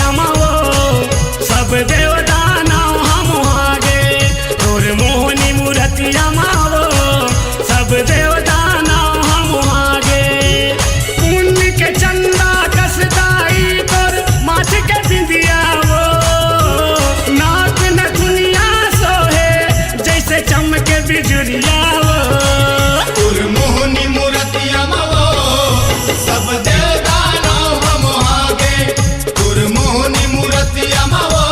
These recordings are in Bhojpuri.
मूर्तिया मावो सब देवदाना हम आगे तोर मोहनी मूर्तिया मावो सब देवदाना हम आगे पुण्य के चंदा कसदाई तोर माथ के बिंदिया वो नाक न दुनिया सोहे जैसे चमके बिजुरिया वो तोर मोहनी मूर्तिया मावो सब देवदाना हम आगे तोर मोहनी मूर्तिया मावो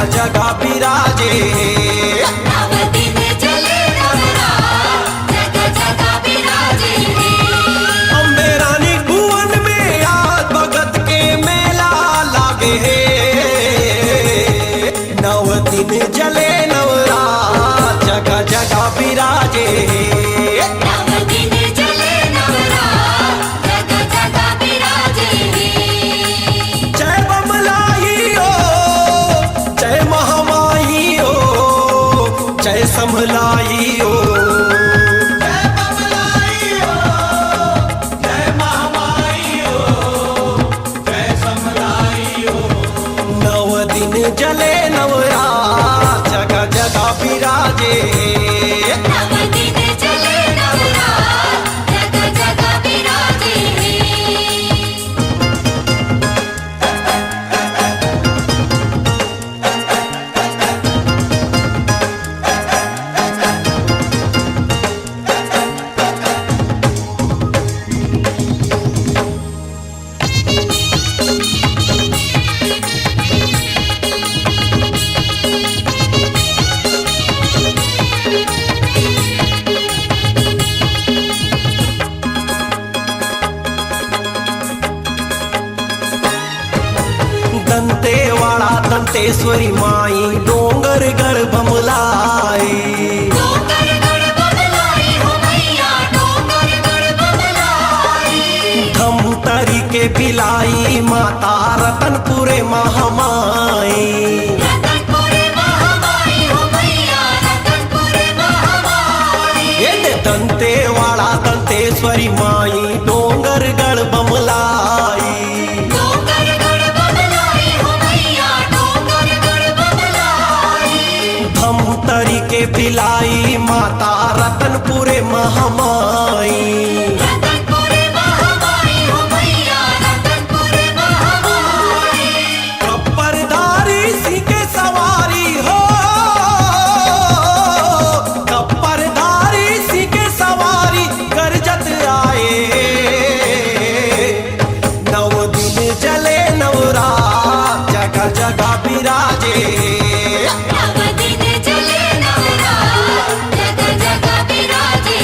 जगह जगह विराजे। नव दिन चले नवरात जगह जगह विराजे। अम्बे रानी भुवन में आज भगत के मेला लागे है। नव दिन जले नवरात जगह जगह विराजे। नव दिन चले नवरात जगह जगह विराजे। जय बमलाई हो, जय महामाई हो, जय समलाई हो। जय बमलाई हो, जय महामाई हो, जय समलाई हो। नव दिन जले नवरात जगह जगह विराजे। नव दिन चले नवरात जगह जगह विराजे। दंतेवाड़ा दंतेश्वरी माई डोंगर गढ़ बमलाई। डोंगर गढ़ बमलाई हो मैया डोंगर गढ़ बमलाई। धमतरी के बिलाई माता रतनपुरे महामाई। रतनपुरे महामाई हो मैया रतनपुरे महामाई। ये दंतेवाड़ा दंतेश्वरी माई डोंगर गढ़ बमलाई। डोंगर गढ़ बमलाई हो मैया डोंगर गढ़ बमलाई। धमतरी के बिलाई माता रतनपुरे महामाई। रतनपुरे महामाई हो मैया रतनपुरे महामाई। कप्परधारी सिंह के सवारी हो, कप्परधारी सिंह के सवारी गरजत आए। नव दिन चले नवरात जगह जगह विराजे। नव दिन चले नवरात जगह जगह विराजे।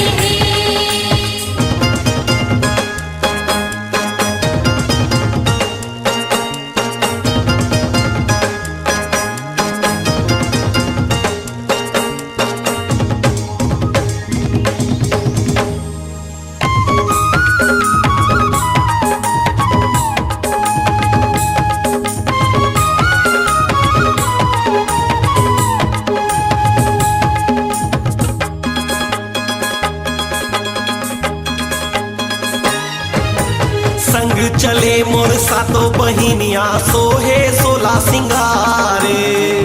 संग चले मोर सातो बहिनिया सोहे सोला सिंगारे।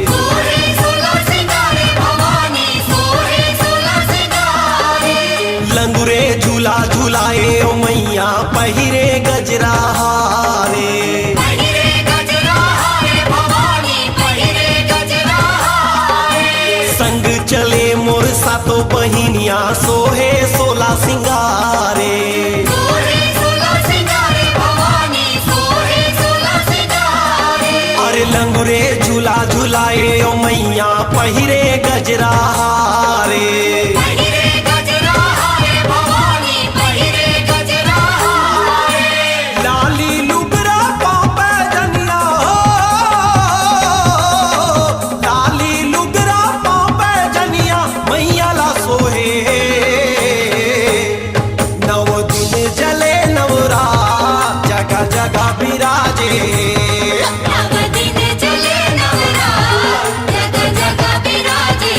सोहे सोला सिंगारे भवानी सोहे सोला सिंगारे। लंगुरे झूला झूलाए ओ मैया पहिरे गजरा हारे। पहिरे गजरा हारे भवानी पहिरे गजरा हारे। संग चले मोर सातो बहिनिया सोहे सोला सिंगारे। सोहे सोला सिंगारे भवानी सोहे सोला सिंगारे। अरे लंगुरे झूला झूलाए ओ मैया पहिरे गजरा हारे। पहिरे गजरा हारे भवानी पहिरे गजरा हारे। लाली लुगरा पापे जनिया हो, लाली लुगरा पापे जनिया मैया ला सोहे। नव दिन जले नवरात जगह जगह विराजे। नव दिन चले नवरात जगह जगह विराजे।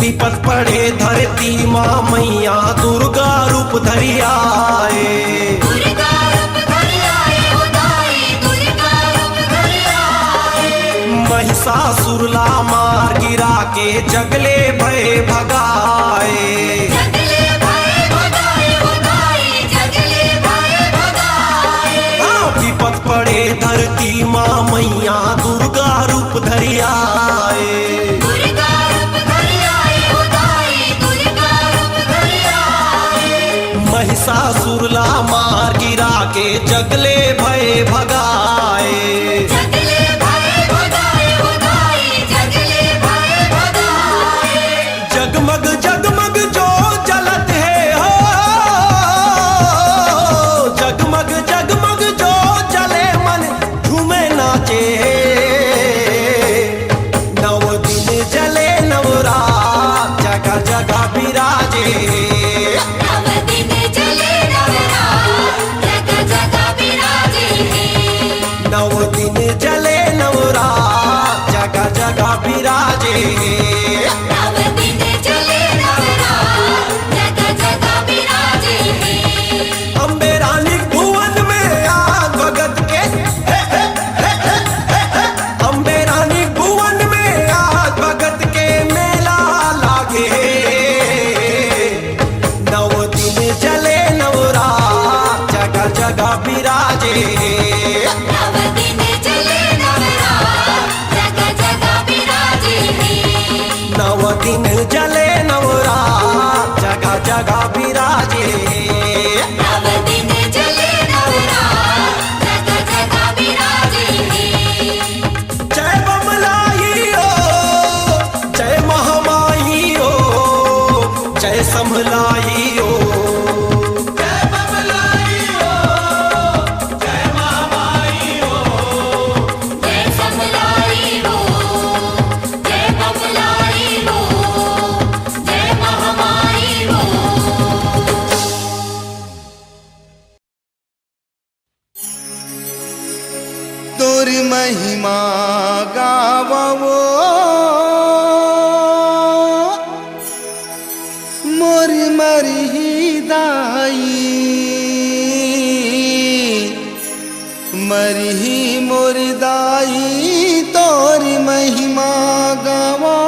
विपत पड़े धरती माँ मैया दुर्गा रूप धरि आए। दुर्गा रूप धरि आए हो दाई दुर्गा महिषासुरला मार गिरा के जगले भय भगाए। जगले भय भगाए भगाए जगले भय भगाए। विपत पड़े धरती माँ मैया दुर्गा रूप धरि आए। दुर्गा रूप धरि आए भगाए दुर्गा रूप धरि आए। महिषासुरला मार गिरा के जगले भय भगाए। जगले भय भगाए भगाए जगले भय भगाए। जगमग जगमग जो जलत है हो, जगमग जगमग जो जले मन झूमे नाचे। नव दिन जले नवरात जगह जगह विराजे। नव दिन जले नवरात जगह जगह विराजे। नव दिन जले नवरात जगह जगह विराजे। नव दिन जले नवरात जगह जगह विराजे। अम्बे रानी भुवन में आग भगत के, अम्बे रानी भुवन में आग भगत के मेला लागे। नव दिन जले नवरात जगह जगह विराजे। नव दिन जले नवरात जगह जगह विराजे। नव दिन जले नवरात जगह जगह विराजे। नव दिन जले नवरात जगह जगह विराजे। जय बमलाई हो, जय महामाई हो, जय समलाई हो। जय बमलाई हो, जय महामाई हो। जय समलाई हो जय बमलाई हो जय महामाई हो। तोर महिमा गावो मोर मरही दाई। मरही मोर दाई तोर महिमा गावो।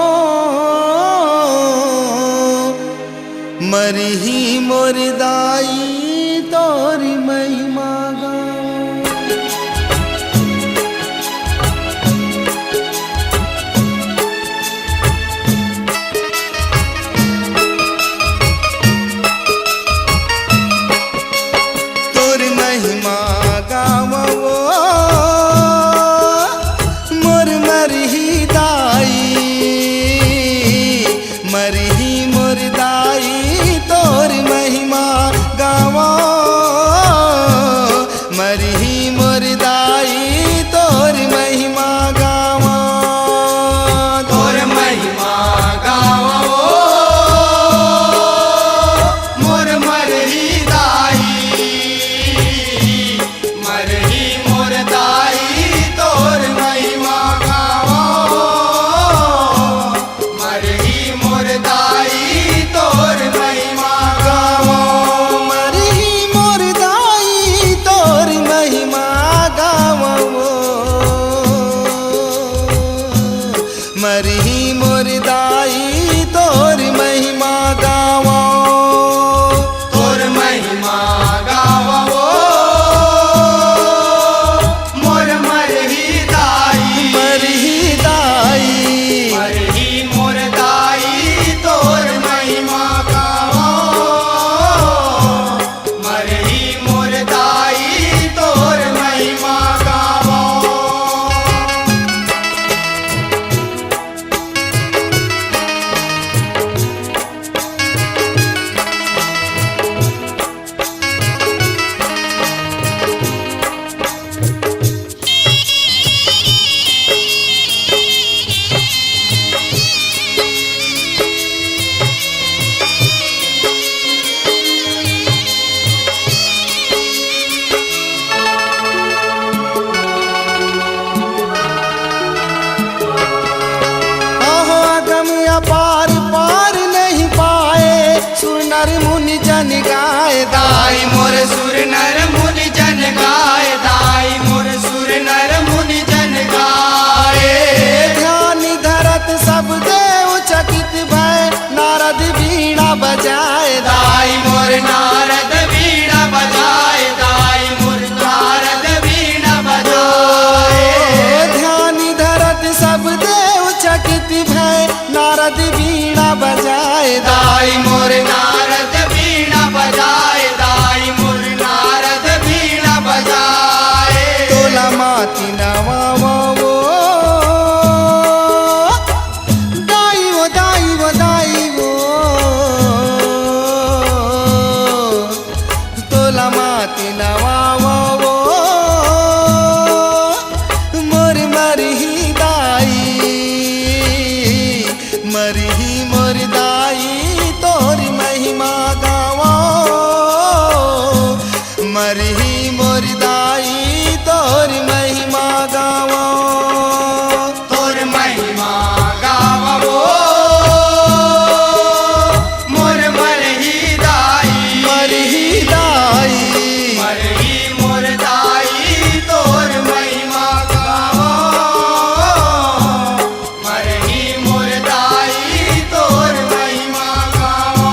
मरही मोर दाई तोर महिमा गावो। तोर महिमा गावो मोर मरही दाई। मरही मोर दाई तोर महिमा गावो। मरही मोर दाई तोर महिमा गावो। तोर महिमा गावो मोर मरही दाई। मरही मोर दाई तोर महिमा गावो। मरही मोर दाई तोर महिमा गावो। मरही मोर दाई तोर महिमा गावो। मरही मोर दाई तोर महिमा गावो। तोर महिमा गावो मोर मरही दाई। मरही दाई। मरही मोर दाई तोर महिमा गावो। मरही मोर दाई तोर महिमा गावो। नारद वीणा बजाए दाई मोर नारद वीणा बजाए ध्यान धरत सब देव चकित भय नारद वीणा बजाए दाई मोर नारद वीणा बजाए दाई मोर नारद वीणा बजाए तोला माती नवा वो दाई वो दाई वो दाई वो तोला माती नवा वो मोर मरही दाई मरही मोर दाई तोर महिमा गावा मरही मोर दाई तोर महिमा गावा तोर महिमा गावो मोर मरही दाई मरही दाई मरही मोर दाई तोर महिमा गावो मरही मोर दाई तोर महिमा गावो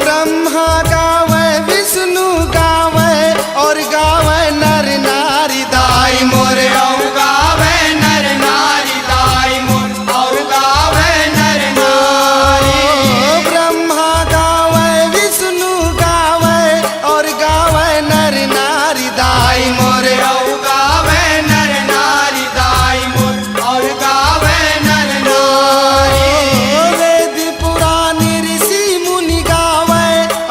ब्रह्मा गावे विष्णु गावे और गावे नर नारी दाई मोर औ गावे नर नारी दाई मोर और गावे नर नारी ब्रह्मा गावे विष्णु गावे और गावे नर नारी दाई मोर औ गावे नर नारी दाई मोर और गावे नर नारी वेद पुराण ऋषि मुनि गावे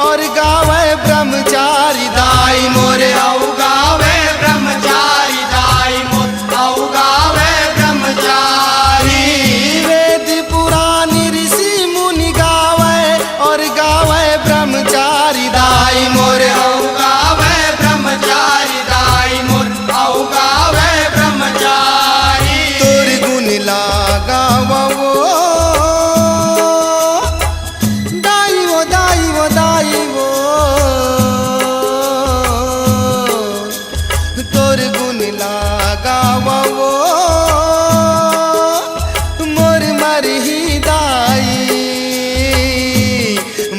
और गावे ब्रह्मचारी दाई मोर औ गावे ब्रह्मचारी दाई मोर औ गावे ब्रह्मचारी वेद पुराण ऋषि मुनि गावे और गावे ब्रह्मचारी दाई मोर औ गावे ब्रह्मचारी दाई मोर औ गावे ब्रह्मचारी तोर गुण लगावा वो दाई वो दाई वो दाई वो तोर गुण लगावा वो मोर मरही दाई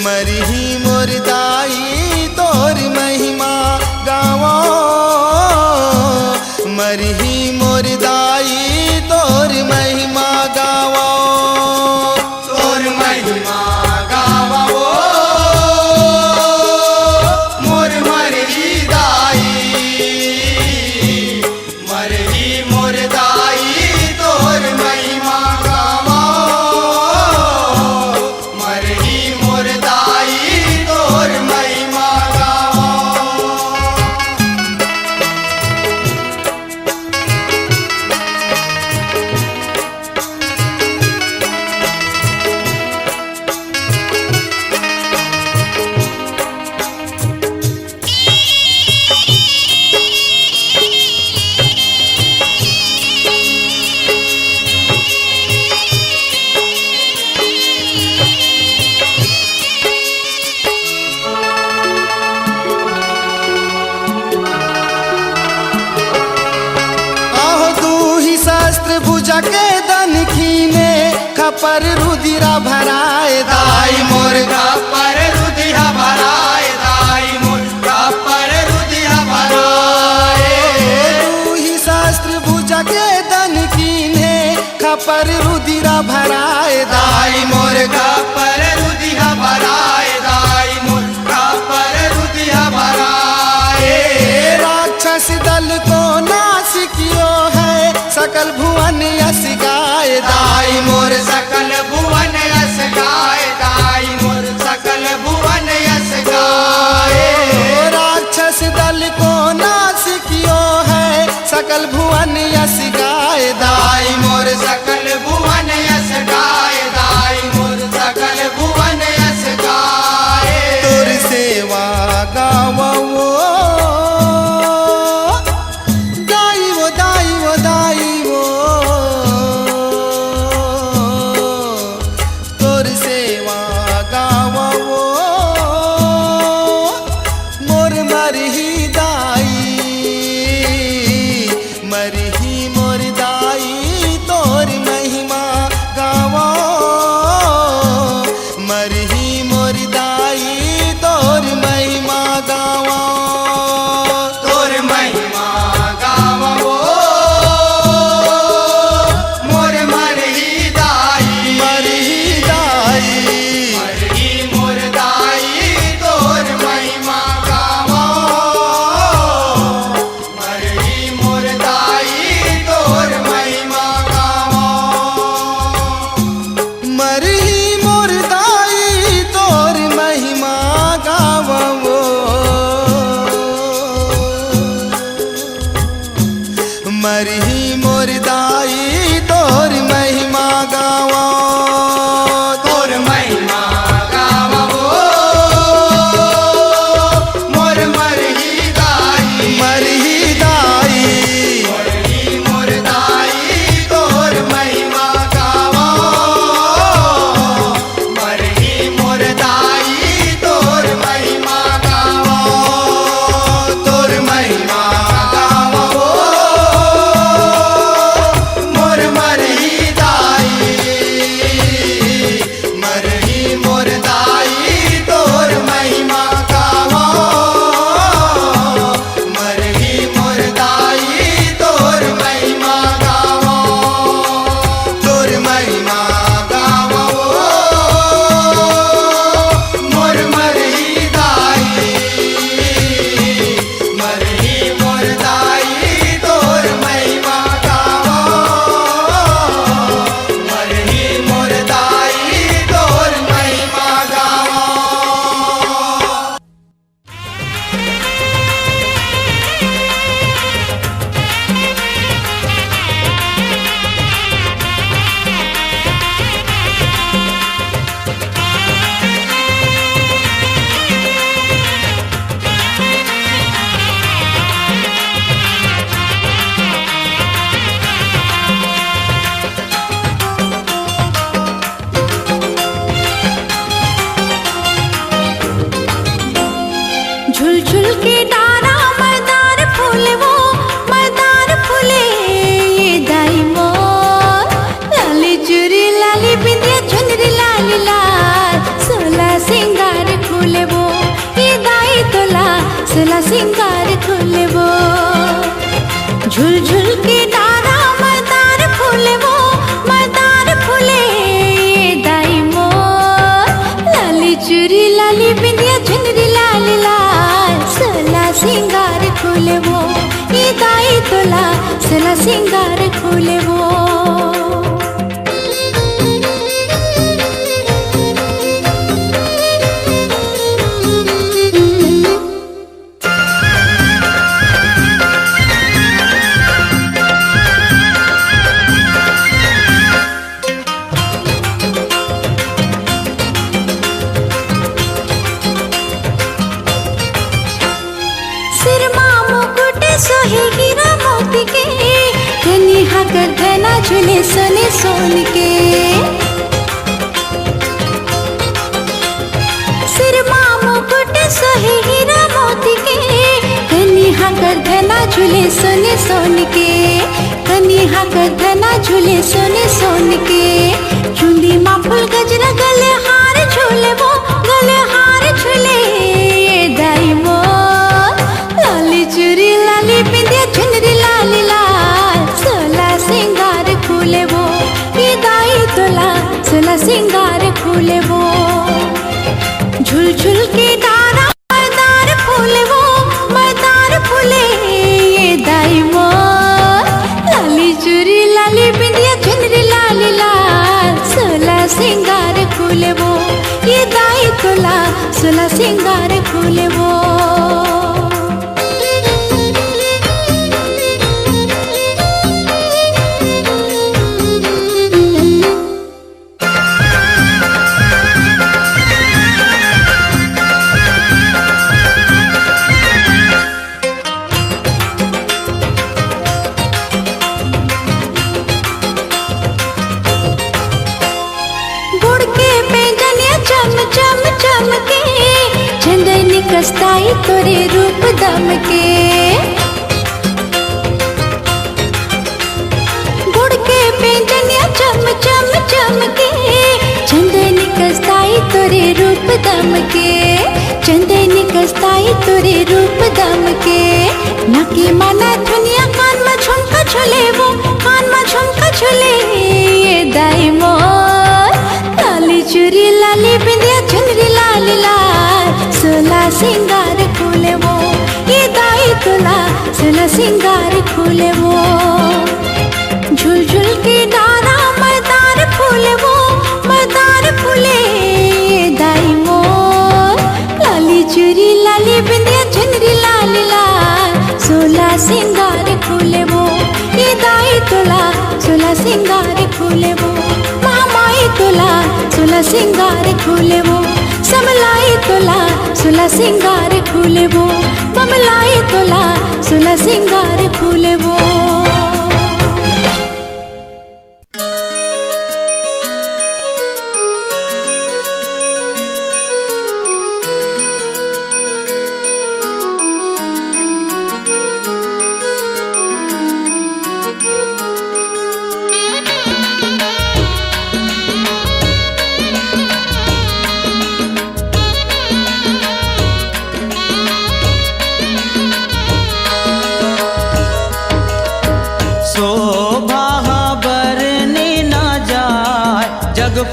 मरही मोर दाई तोर महिमा गावा मरही मोर दाई तोर महिमा गावा तोर महिमा गावो मोर मरही दाई मरही मोर दाई तोर महिमा गावो मरही मोर दाई तोर महिमा गावो आहो तू ही शस्त्र भुजा के दन खीने खपर रुधिरा भराए दाई मोर का पर रुधिया भराए दाई मोर का पर रुधिया भराए तू ही शस्त्र भुजा के दन कीने खपर रुधिरा भराए दाई मोर का पर रुधिया भराए दाई मोर का पर रुधिया भराए राक्षस दल को नाश कियो है सकल भुवन यश गाए दाई मोर सकल भुवन यस गाए दाई मोर सकल भुवन यस गाए राक्षस दल को नाश कियो है सकल भुवन यश गाए दाई मोर सकल भुवन यस गाए दाई मोर मोर ही दाई, मरही मोर दाई तोर महिमा गावो, मरही मोर दाई तोर महिमा गावो। तोर महिमा गावो मोर मरही दाई, मरही दाई, मरही मोर दाई तोर महिमा गावो, मरही मोर दाई तोर महिमा गावो। मरही मोर दाई तोर महिमा गावो, मरही मोर दाई तोर महिमा गावो। तोर महिमा गावो मोर मरही दाई, मरही दाई, मरही मोर दाई तोर महिमा गावो, मरही मोर दाई तोर महिमा गावो। तोर महिमा गावो मोर मरही दाई, मरही मोर दाई तोर महिमा गावो, मरही मोर दाई तोर महिमा गावो। तोर महिमा गावो मोर मरही दाई, मरही मोर दाई तोर महिमा गावो, मरही मोर दाई तोर महिमा गावो। झुल झुल के डारा मर्दार फूल वो मर्दार फूले ये दाई मोर, लाली चूड़ी लाली बिंदिया चुनरी लाली लाल, सोला सिंगार फूले वो ये दाई तोला, सोला सिंगार फूले वो। झुल झुल के डारा मर्दार फूल वो मर्दार फूले ये दाई मोर, लाली चूड़ी लाली बिंदिया चुनरी लाली लाल, सोला सिंगार फूले वो ये दाई तोला, सोला सिंगार फूले वो। सिरमा मुकुट सोहे हीरा मोती के, धनी हाकर धना झूले सोने सोन के। सिरमा मुकुट सोहे हीरा मोती के, धनी हाकर धना झूले सोने सोन के, धनी हाकर धना झूले सोने सोन के। चुंदी माँ फूल गजरा गले हार झूले वो, गले हार झूले ये दाई मोर, लाली चूड़ी लाली बिंदिया चुनरी लाली लाल, सोला सिंगार फूले वो ये दाई तोला, सोला सिंगार फूले वो। झुल झुल के डारा मर्दार फूले वो मर्दार फूले ये दाई मोर, लाली चूड़ी लाली बिंदिया चुनरी लाली लाल, सोला सिंगार फूले वो ये दाई तोला, सोला सिंगार फूले वो। चम चम चमके चंदन कस्ताई तोरे रूप दम के। गुड़ के पेंजनिया चम चम चमके, चंदनी कसताई तोरे रूप दम के। चंदनी कसताई तोरे रूप दम के। नकी माना दुनिया कान में झुमका झुले वो, कान में झुमका झुले ये दाई मोर। लाली चूड़ी लाली बिंदिया चुनरी लाल लाल, सोला सिंगार खुले वो ये दाई तोला, सोला सिंगार खुले वो। झुल झुल के डारा मरदार फूले वो, मरदार फूले ये दाई मोर। लाली चूड़ी लाली बिंदिया चुनरी लाल लाल, सोला सिंगार खुले वो ये दाई तोला, सोला सिंगार खुले वो। मामाई तोला सोला सिंगार खुले वो, समलाई तोला सोला सिंगार खुले वो, बमलाई तोला सोला सिंगार खुले वो।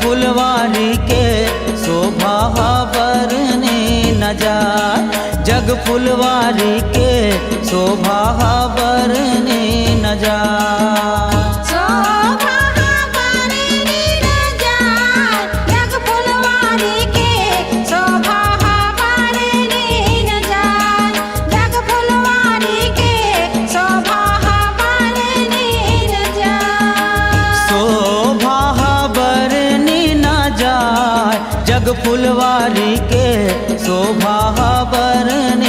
फुलवारी के शोभा बरने न जाए, जग फुलवारी के शोभा बरने न जाए। जग फुलवारी के शोभा बरने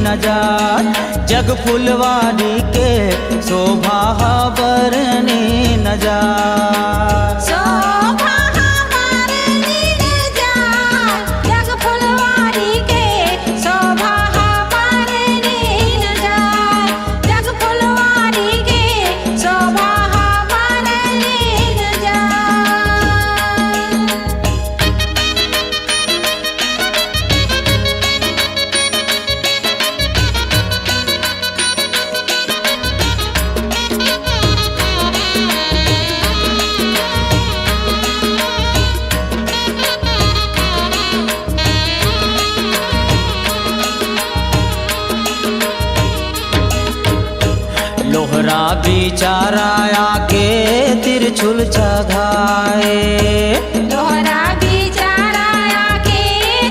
न जाए, जग फुलवारी के शोभा बरने न जाए। लोहरा बिचारा आके तिरछुल चघाए, लोहरा बिचारा आके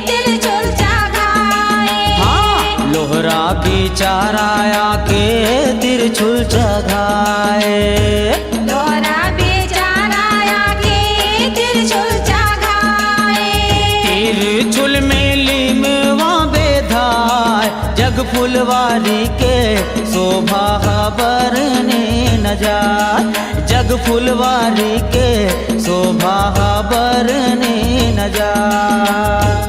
तिरछुल चघाए। हाँ लोहरा बिचारा आके तिरछुल चघाए, लोहरा बिचारा आके तिरछुल चघाए। तिरछुल में लिमवा बेधाय, जग फुलवारी के शोभा बरने न जाए, जग फुलवारी के शोभा बरने न जाए।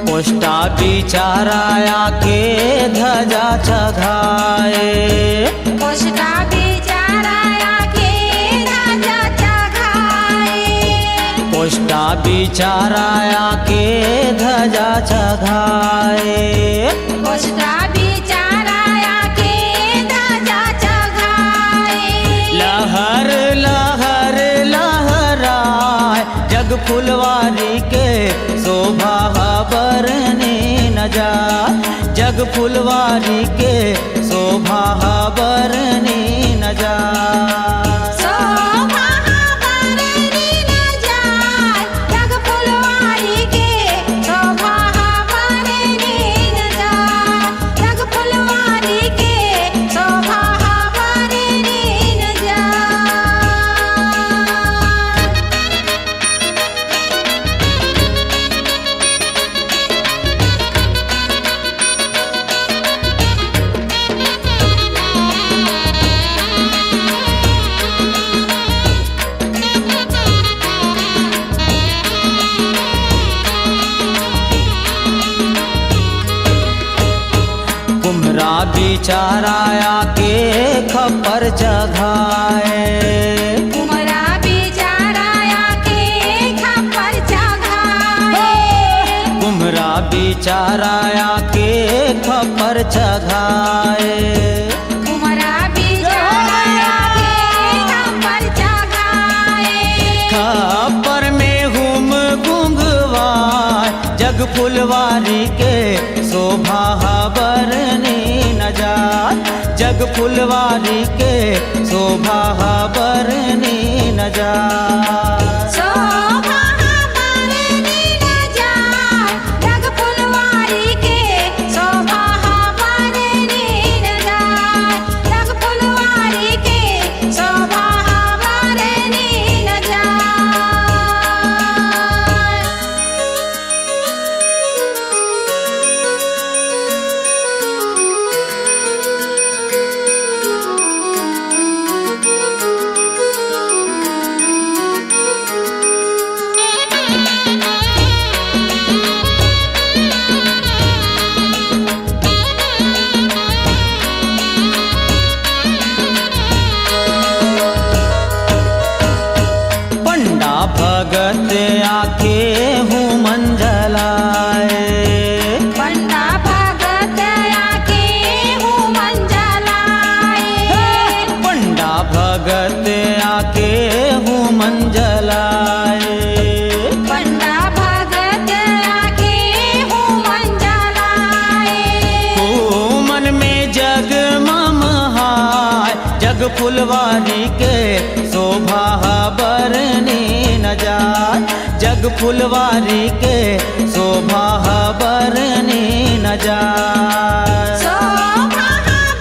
कोष्टा बिचारा आके ध्वजा चघाए, कोष्टा बिचारा आके ध्वजा चघाए। कोष्टा बिचारा आके ध्वजा चघाए, कोष्टा बिचारा आके ध्वजा चघाए। लहर लहर लहराए, जग फुलवारी के शोभा बरने न जाए, जग फुलवारी फुलवारी के शोभा बरनी न जाए। शोभा बरनी न जाए, जग फुलवारी के शोभा बरनी न जाए, जग फुलवारी के शोभा बरनी न जाए। कुम्हरा बिचाराया के खप्पर जगाए। कुम्हरा बिचाराया के खप्पर जगाए। कुम्हरा बिचाराया के खप्पर जगाए। कुम्हरा बिचाराया के खप्पर जगाए। खप्पर में हुम गुंगवाए, जग फुलवारी के शोभा बरनी न जाए, जग फुलवारी के शोभा बरनी न जाए। शोभा बरनी न जाए, जग फुलवारी के शोभा बरनी न जाए, जग फुलवारी के शोभा बरनी न जाए। पंडा भगत आके हूँ मंजलाए। पंडा भगत आके हूँ मंजलाए। पंडा भगत आके हूँ मंजलाए। पंडा भगत आके हूँ मंजलाए। ओ मन में जग ममहाय, जग फुलवारी के शोभा बरनी न जाए, जग फुलवारी के शोभा बरनी न जाए। शोभा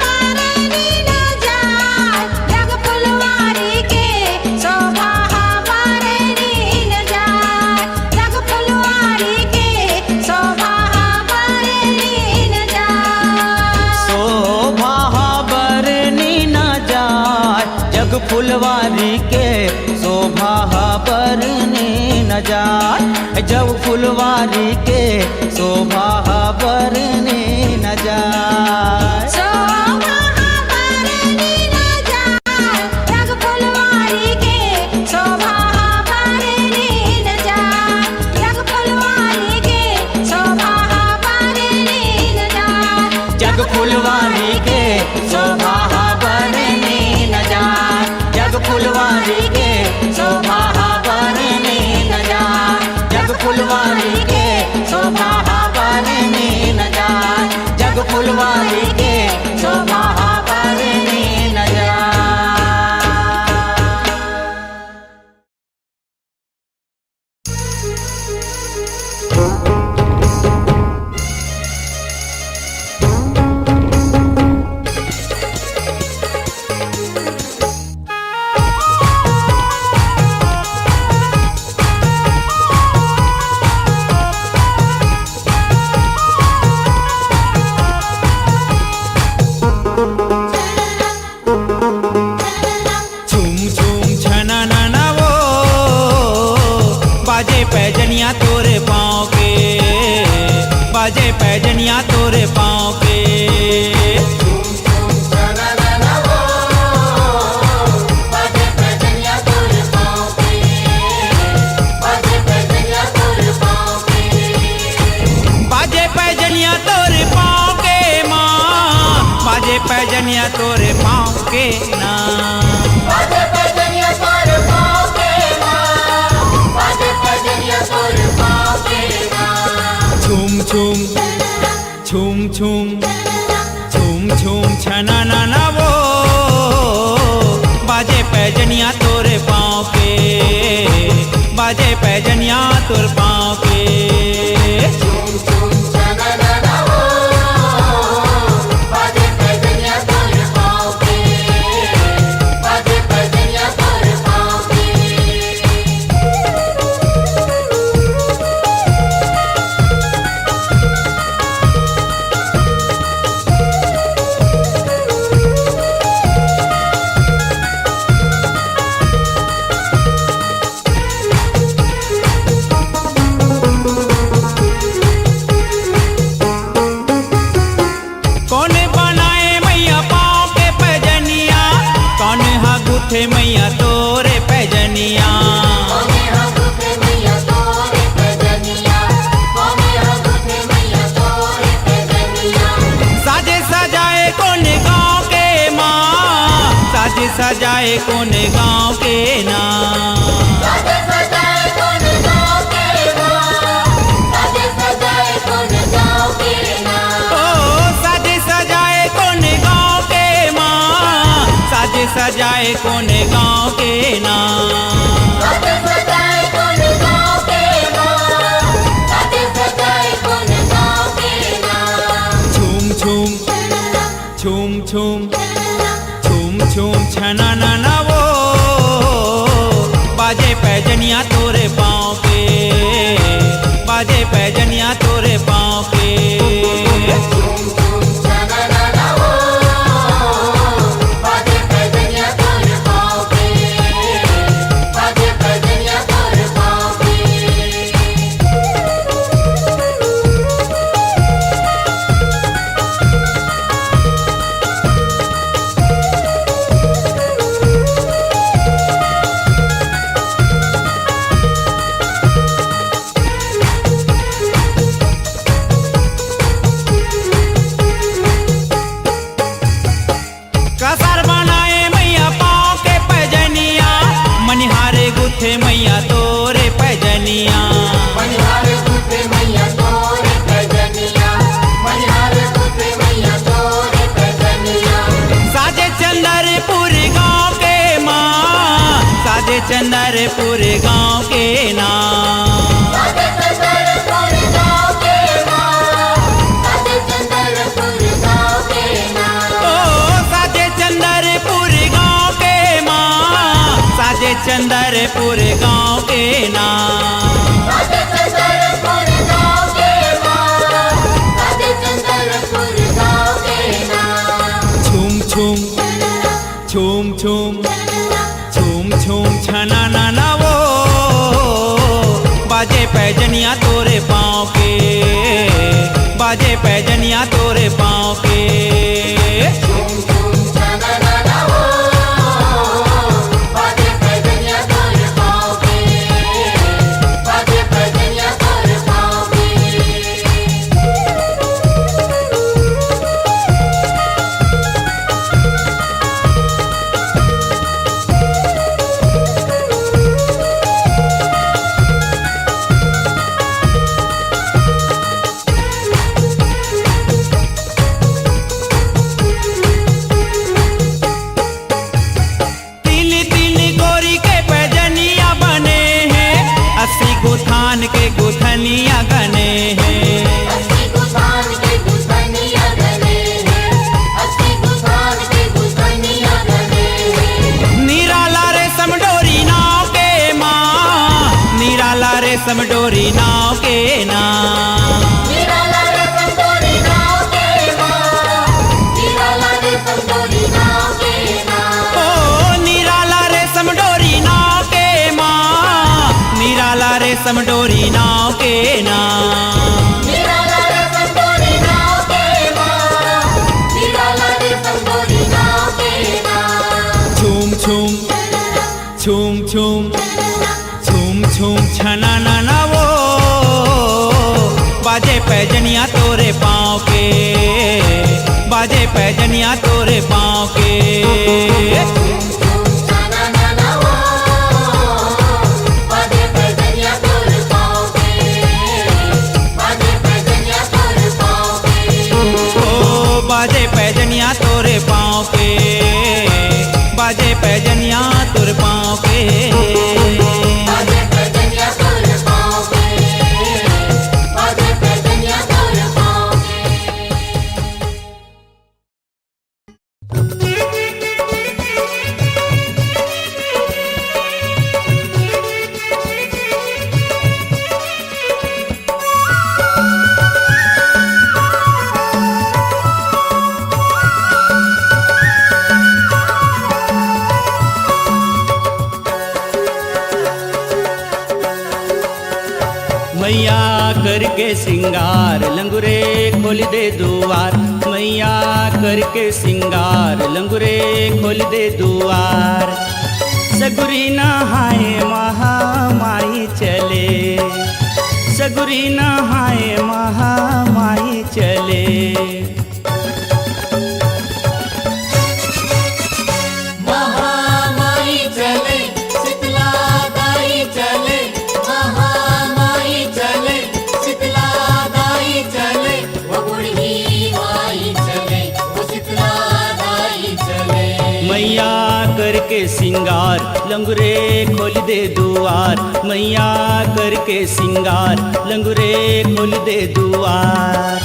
बरनी न जाए, जग फुलवारी के शोभा बरनी न जाए, जग फुलवारी के शोभा बरनी न जाए। शोभा बरनी न जाए, जग फुलवारी के शोभा बरनी न जाए, जग फुलवारी के शोभा बरनी न जाए। शोभा बरनी न जाए, जग फुलवारी के शोभा बरनी न जाए, जग फुलवारी के शोभा बरनी न जाए। जग फुलवारी के शोभा बरनी न जाए, जग फुलवारी के शोभा बरनी न जाए, जग फुलवारी के शोभा बरनी न जाए, जग फुलवारी के शोभा बरनी न जाए। झूम झूम छना नाना वो बाजे पैजनिया तोरे पाँव के, बाजे पैजनिया तोरे पाँव के। बाजे पैजनिया तोरे पाँव के माँ, बाजे पैजनिया तोरे पाँव के ना। बाजे पैजनिया तोरे पाँव के माँ, बाजे पैजनिया तोरे पाँव के माँ। झूम झूम झूम झूम छना ना ना वो बाजे पैजनिया तोरे पाँव के, बाजे पैजनिया तोर पाँव के। मैया तोरे पैजनिया, साजे सजाए कोने गाँव के माँ, साजे सजाए कोने गाँव के ना, सजाए कोने गाँव के नाम। झूम झूम झूम झूम झूम झूम छना ना ना वो बाजे पैजनिया तोरे पाँव के, बाजे पैजनिया तोरे पाँव के। मैया तोरे पैजनिया, साजे चंदरपुर गाँव के माँ, साजे चंदरपुर गाँव के नाम। चंदरपुर गाँव के नाम। झूम झूम झूम झूम झूम झूम छना ना ना वो बाजे पैजनिया तोरे पाँव के, बाजे पैजनिया तोरे पाँव के। गुथान के गुथनिया गने हैं, निराला रे समडोरी नाव के माँ, निराला रे समडोरी नाव के नाम। ओ निराला रे समडोरी नाव के माँ, निराला रे समडोरी नाव के नाम। झूम झूम झूम झूम झूम झूम छना ना ना वो बाजे पैजनिया तोरे पाँव के, बाजे पैजनिया तोरे पाँव के। बाजे पैजनिया तोरे पाँव पे, बाजे पैजनिया तोरे पाँव पे। बाजे पैजनिया तोरे पाँव पे, बाजे पैजनिया तोरे पाँव मैया करके सिंगार लंगुरे खोल दे दुआर, मैया करके सिंगार लंगुरे खोल दे दुआर। सगुरी नहाए महामाई चले, सगुरी नहाए महामाई चले। महामाई चले, शीतला दाई चले, महामाई चले, शीतला दाई चले, वो बूढ़ी माई चले, वो शीतला दाई चले। मैया करके सिंगार लंगुरे खोल दे दुआर, मैया करके सिंगार लंगुरे खोल दे दुआर।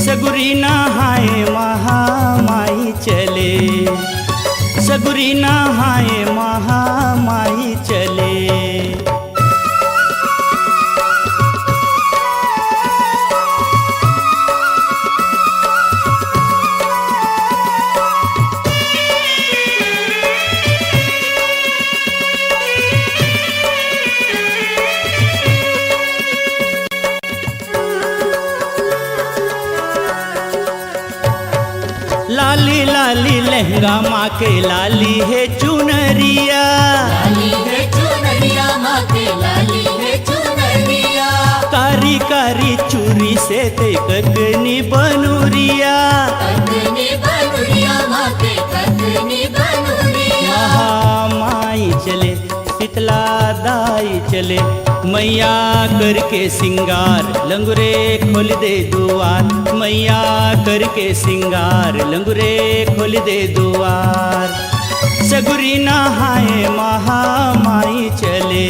सगुरी नहाए महामाई चले, सगुरी नहाए महामाई चले। लाली लाली लहंगा माँ के लाली है चुनरिया, लाली है चुनरिया माँ के, लाली है चुनरिया। कारी कारी चूरी से ते ककनी बनूरिया। कतनी बनुरिया माँ के, कतनी बनुरिया। महामाई चले शीतला दाई चले, मैया करके सिंगार लंगुरे खोल दे दुआर, मैया करके सिंगार लंगुरे खोल दे दुआर। सगुरी नहाए महामाई चले,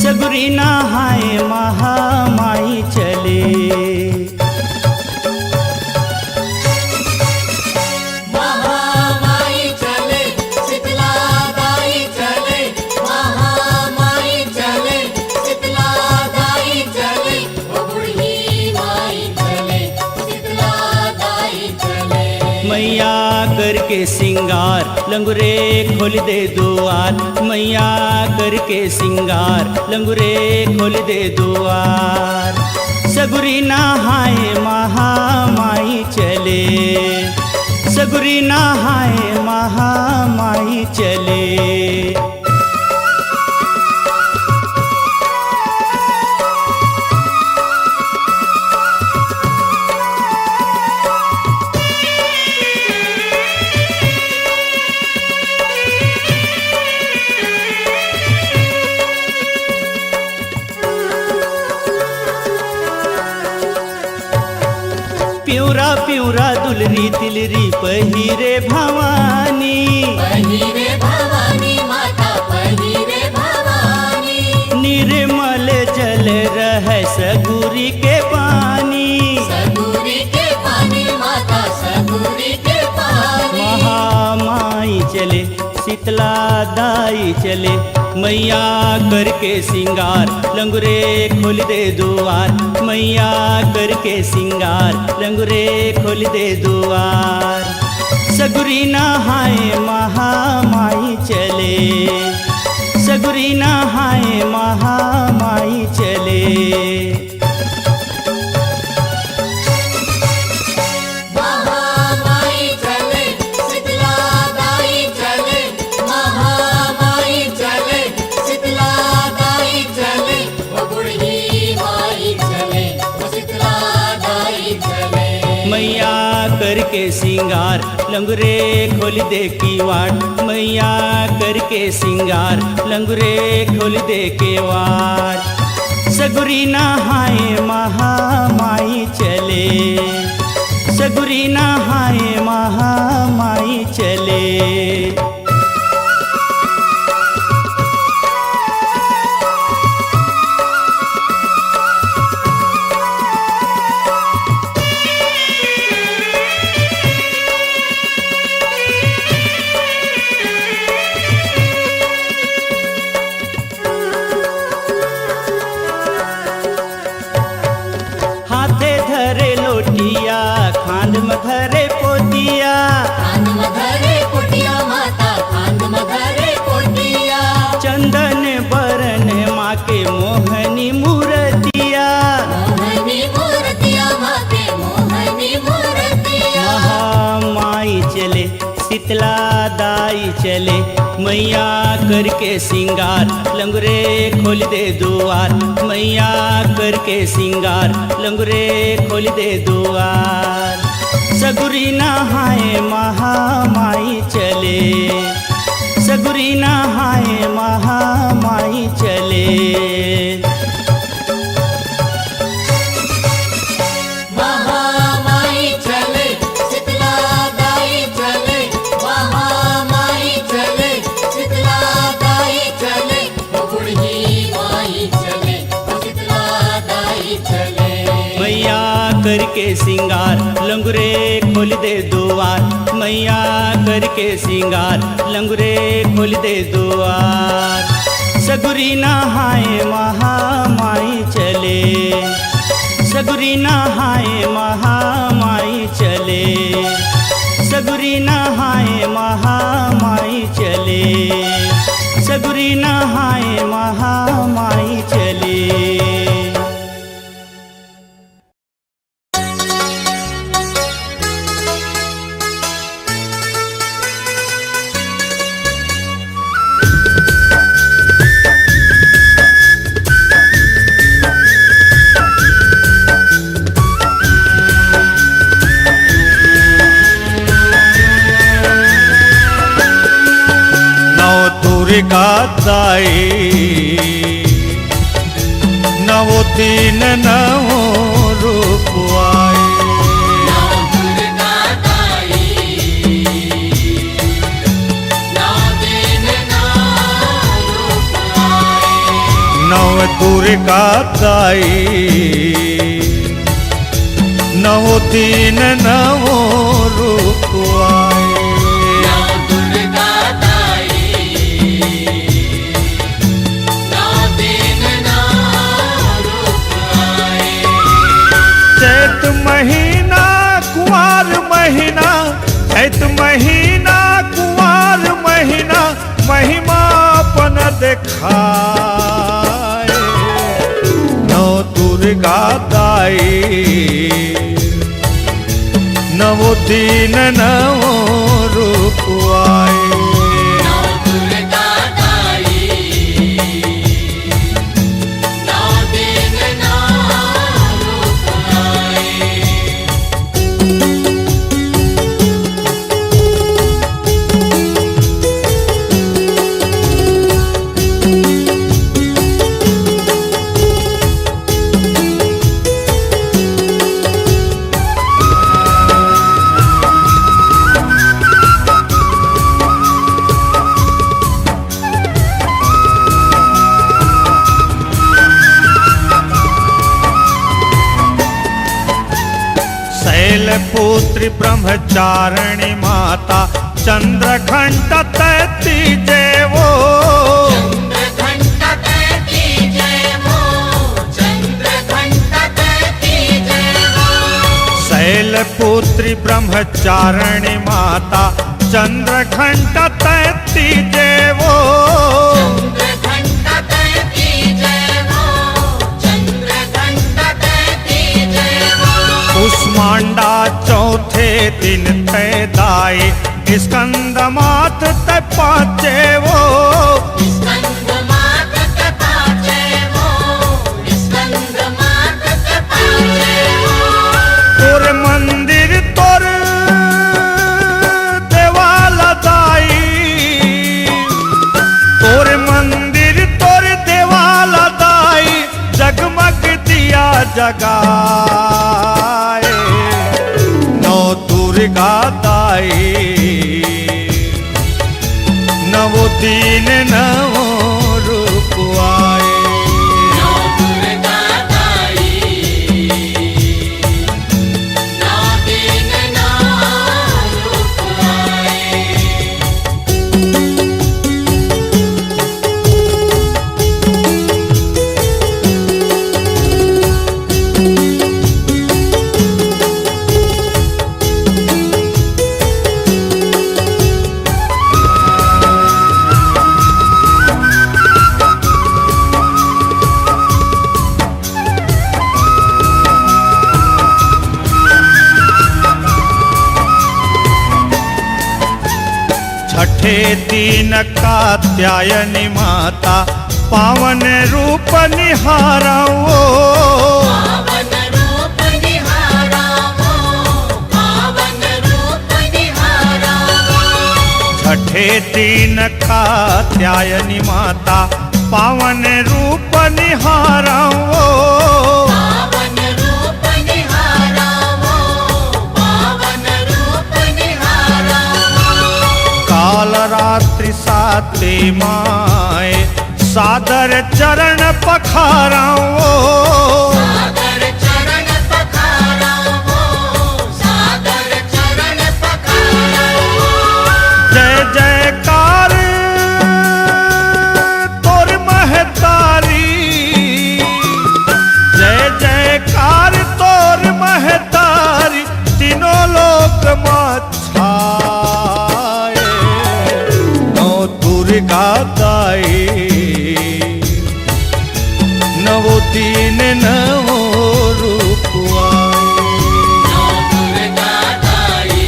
सगुरी नहाए महामाई चले। महामाई चले, शीतला दाई चले, महामाई चले, शीतला दाई चले, वो बूढ़ी माई चले, शीतला दाई चले। मैया करके सिंगार लंगुरे खोल दे दुआर, मैया करके सिंगार लंगुरे खोल दे दुआर। सगुरी नहाए महामाई चले, सगुरी नहाए महामाई चले। प्यूरा प्यूरा दुलरी तिलरी पहिरे भवानी, पहिरे भवानी माता, पहिरे भवानी। निर्मल जल रह सगुरी के पानी, सगुरी के पानी माता, सगुरी के पानी। महामाई चले शीतला दाई चले, मैया करके सिंगार लंगुरे खोल दे दुआर, मैया करके सिंगार लंगुरे खोल दे दुआर। सगुरी नहाए महामाई चले, सगुरी नहाए महामाई चले। महामाई चले, शीतला दाई चले, महामाई चले, शीतला दाई चले, वो बूढ़ी माई चले, वो शीतला दाई चले। मैया करके सिंगार लंगुरे खोल दे किवाड़, मैया करके सिंगार लंगुरे खोल दे किवाड़। सगुरी नहाए महामाई चले, सगुरी नहाए महामाई चले। हाथे धरे लोटिया खांद में धरे पोतिया, खांद में धरे पोटिया माता खांद में धरे पोटिया। चंदन बरन माँ के मोहनी मूर्तिया, मोहनी मूर्तिया माते मोहनी मूर्तिया। महामाई चले शीतला दाई चले, मैया करके सिंगार लंगरे खोल दे दुआर, मैया करके सिंगार लंगरे खोल दे दुआर। सगुरी नहाए महामाई चले, सगुरी नहाए महामाई चले। महामाई चले शीतला दाई चले, महामाई चले शीतला दाई चले। ओ बुढ़ी माई चले ओ शीतला दाई चले। मैया करके सिंगार लंगरे खोल दे दुआर, मैया करके सिंगार लंगरे खोल दे दुआर। सगुरी नहाए महामाई चले, सगुरी नहाए महामाई चले, सगुरी नहाए महामाई चले, सगुरी नहाए महामाई चले। दुर्गा दाई नवो तीन नवो रूप आए। दुर्गा दाई नौ दिन नौ रूप आए। नव दुर्गा दाई नवो तीन नवो रूप आए। चैत महीना कुंवार महीना, चैत महीना कुंवार महीना, महिमा अपन देखाए। नौ दुर्गा दाई नवो दिन नवो रूप आए। पुत्री ब्रह्मचारिणी माता चंद्रघंट तैती जेवो। शैलपुत्री ब्रह्मचारिणी माता चंद्रघंट तैती जेवो। कुष्मांडा चौथे दिन तय दाई स्कंद मात तय पाचे वो। तोर मंदिर तोर देवाला दाई, तोर मंदिर तोर देवाला दाई, जगमग दिया जगाए। नौ छठे दिन कात्यायनी माता पावन रूप निहारो पावन रूप निहारावो, पावन रूप निहारावो। छठे दिन कात्यायनी माता पावन रूप निहारो पावन रूप निहारावो, पावन रूप निहारावो। काल रात्रि साते माए सादर चरण पखारो सादर चरण पखारावो, सादर चरण पखारावो। जय जयकार तोर महतारी, जय जयकार तोर महतारी, तीनों लोक छाए नौ दुर्गा दाई, नवो तीन नवो रूप आए। नौ दुर्गा दाई,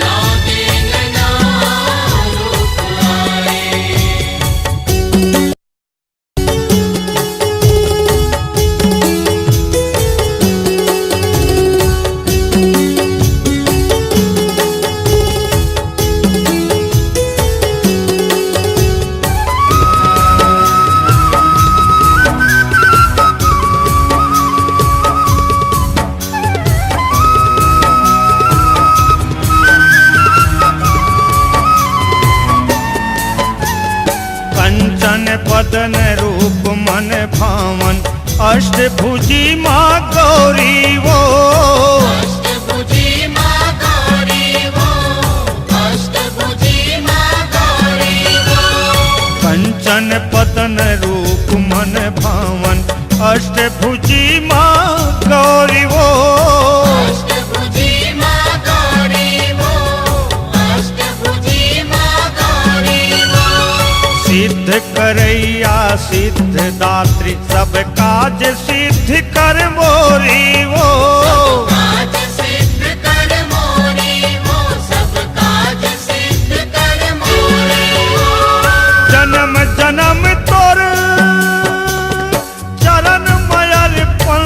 नौ दिन नौ रूप आए। कंचन पदन रूप मन भावन, अष्टभुजी माँ गौरी वो अष्टभुजी माँ गौरी वो, अष्टभुजी माँ गौरी वो। कंचन पदन रूप मन भावन, अष्टभुजी माँ गौरी वो अष्टभुजी माँ गौरी वो, अष्टभुजी माँ गौरी वो। सिद्ध करैया सिद्ध दात्री, सब काज सिद्ध कर मोरी वो काज सिद्ध कर मोरी वो, सब काज सिद्ध कर मोरी वो। जन्म जन्म तोर चरण मयर्पण,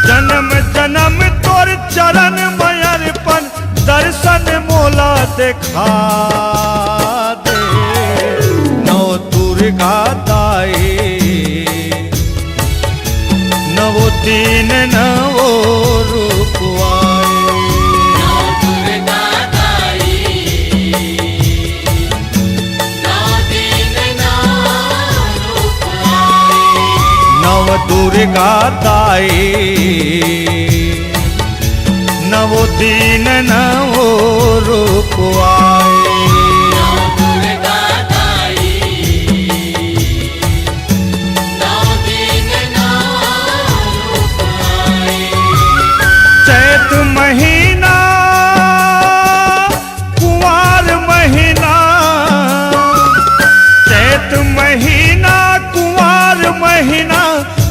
जन्म जन्म तोर चरण मयर्पण, दर्शन मोला देखा दे नौ दुर्गा दाई, नवो तीन नवो रूप आए। नौ दुर्गा दाई, नौ दिन नौ रूप आए। नव दुर्गा दाई, नवो दीन नवो रूप आए। नौ दुर्गा दाई, नौ दिन नौ रूप आए। चैत महीना कुंवार महीना, चैत महीना कुंवार महीना,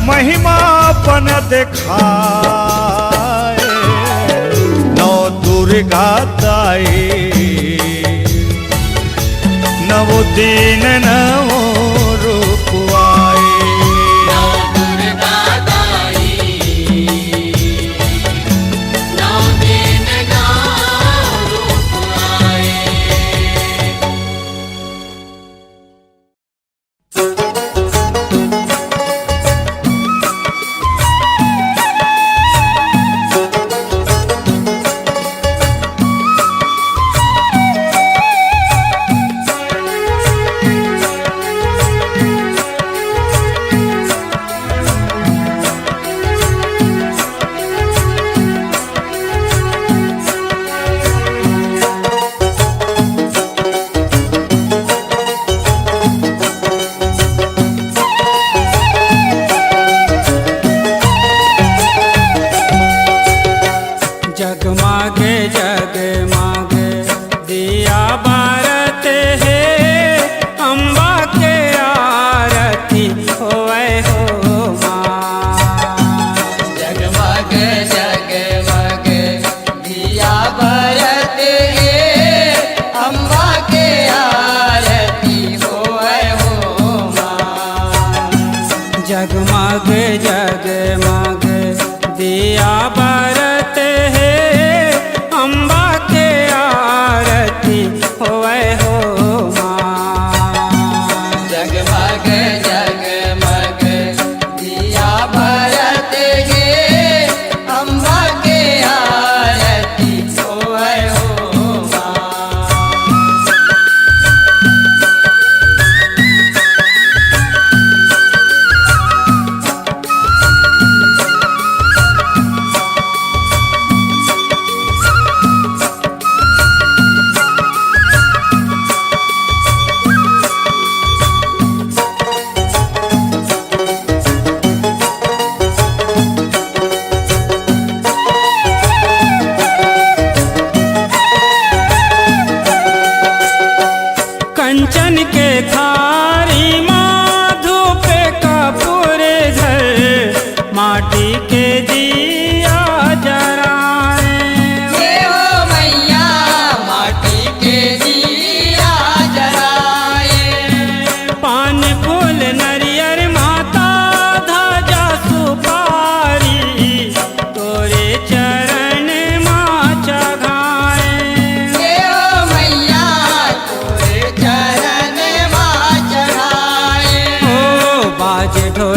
महिमापन दिखाए नौ दुर्गा दाई, नवो दीन नवो रूप आए। नौ दुर्गा दाई, नौ दिन नौ रूप आए। जगमागे जगमागे दिया बारत है, अम्बा के आरती होए हो माँ। जगमग जगमग दिया बर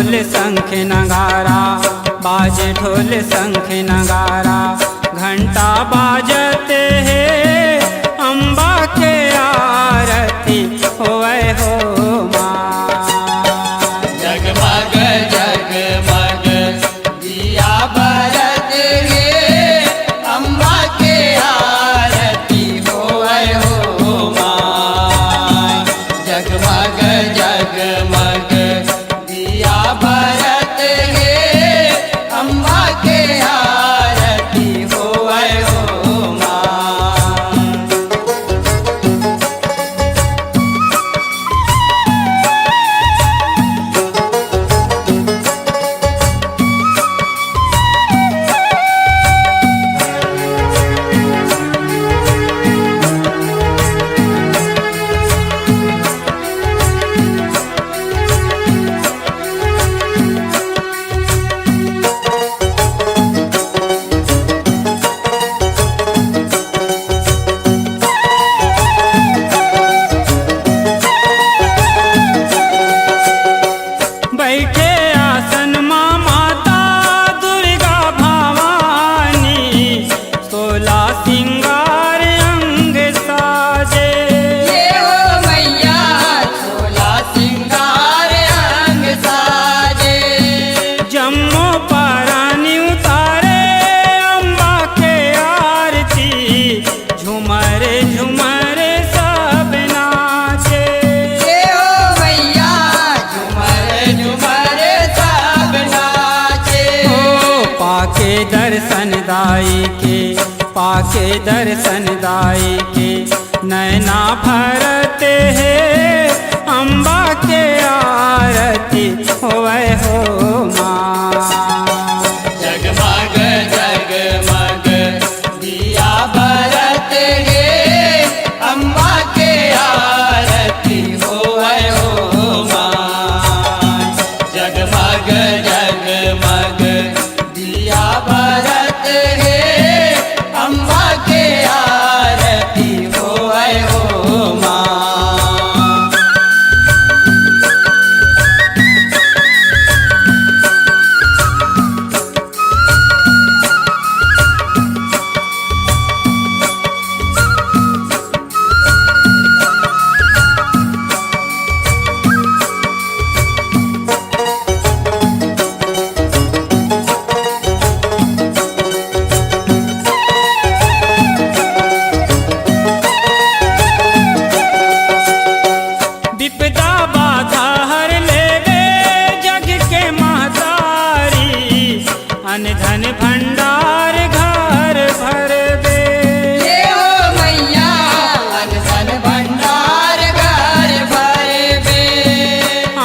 ढोल शंख नगारा, बाजे ढोल शंख नगारा, घंटा बाजते हैं अम्बा के आरती होए हो माँ। जगमग जगमग दिया बरत गे, अम्बा के आरती होए हो माँ। जगमग जगमग दिया बरत गे, अम्बा के आरती होए हो माँ। बैठे आसन माँ माता दुर्गा भवानी, 16 सिंगार अंग साजे। ये हो मैया 16 सिंगार अंग साजे। जम्मो पारानी उतारे अम्बा के आरती, झुमर झुमर सब नाचे। ये हो मैया झुमर झुमर सब नाचे। ओ पाके दर्शन दाई के, पाके दर्शन दाई के, नैना भरते हैं अम्बा के आरती होए हो माँ। जगमग जगमग दिया बरत गे, अम्बा के आरती होए हो माँ। जगमग जगमग दिया बरत गे, अम्बा के आरती होए हो माँ। विपदा बाधा हर लेवे जग के महतारी, अन धन भंडार घर भर दे। ये हो मैया अन धन भंडार घर भर बे।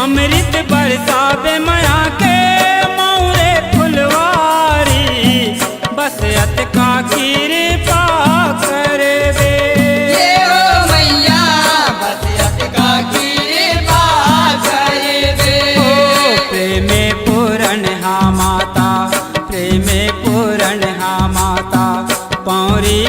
अमृत बरसावे माया के मौरे फुलवारी, बस अत का कृपा करबे। ये हो मैया बसियत का कृपा करबे। ओ प्रेमे पूरण हा माता, प्रेमे पूरण हा माता, पौरी